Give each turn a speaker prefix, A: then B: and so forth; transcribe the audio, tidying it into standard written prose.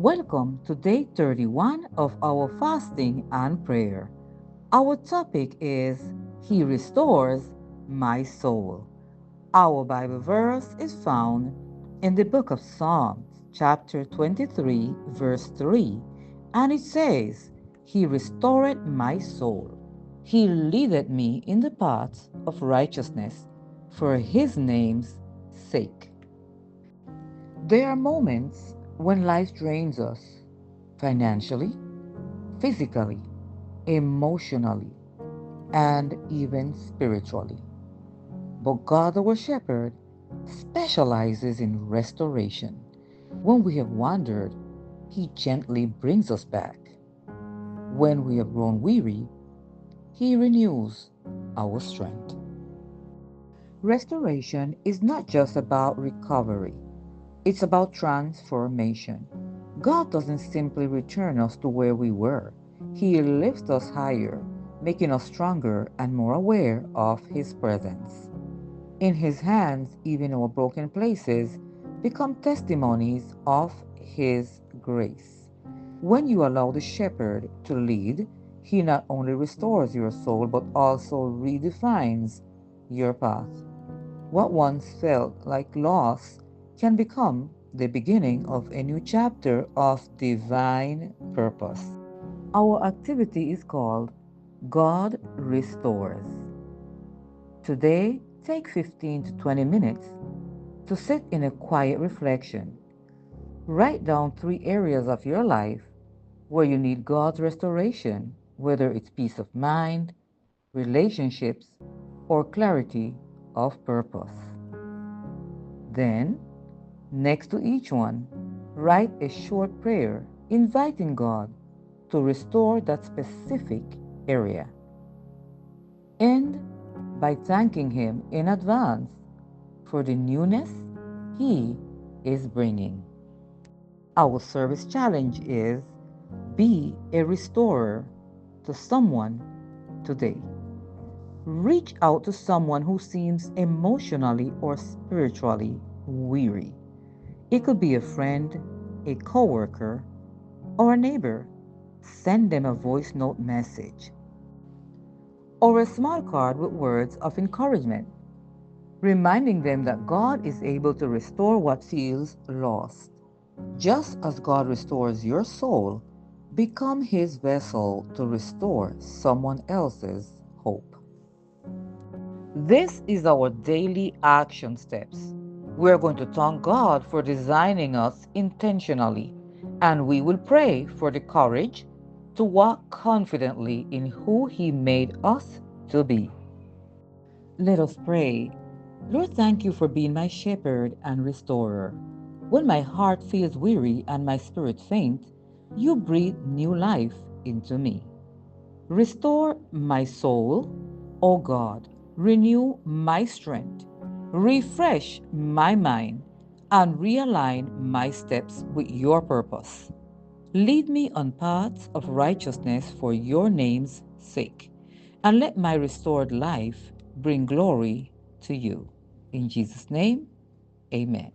A: Welcome to day 31 of our fasting and prayer. Our topic is He Restores My Soul. Our Bible verse is found in the book of Psalms, chapter 23, verse 3, and it says, He restored my soul. He leadeth me in the paths of righteousness for His name's sake. There are moments when life drains us financially, physically, emotionally, and even spiritually. But God, our shepherd, specializes in restoration. When we have wandered, He gently brings us back. When we have grown weary, He renews our strength. Restoration is not just about recovery, it's about transformation. God doesn't simply return us to where we were, He lifts us higher, making us stronger and more aware of His presence. In His hands, even our broken places become testimonies of His grace. When you allow the shepherd to lead, He not only restores your soul but also redefines your path. What once felt like loss can become the beginning of a new chapter of divine purpose. Our activity is called God Restores. Today, take 15 to 20 minutes to sit in a quiet reflection. Write down 3 areas of your life where you need God's restoration, whether it's peace of mind, relationships, or clarity of purpose. Then, next to each one, write a short prayer inviting God to restore that specific area. End by thanking Him in advance for the newness He is bringing. Our service challenge is be a restorer to someone today. Reach out to someone who seems emotionally or spiritually weary. It could be a friend, a coworker, or a neighbor. Send them a voice note message or a small card with words of encouragement, reminding them that God is able to restore what feels lost. Just as God restores your soul, become His vessel to restore someone else's hope. This is our daily action steps. We're going to thank God for designing us intentionally, and we will pray for the courage to walk confidently in who He made us to be. Let us pray. Lord, thank you for being my shepherd and restorer. When my heart feels weary and my spirit faint, you breathe new life into me. Restore my soul, O God. Renew my strength. Refresh my mind and realign my steps with your purpose. Lead me on paths of righteousness for your name's sake, and let my restored life bring glory to you. In Jesus' name, amen.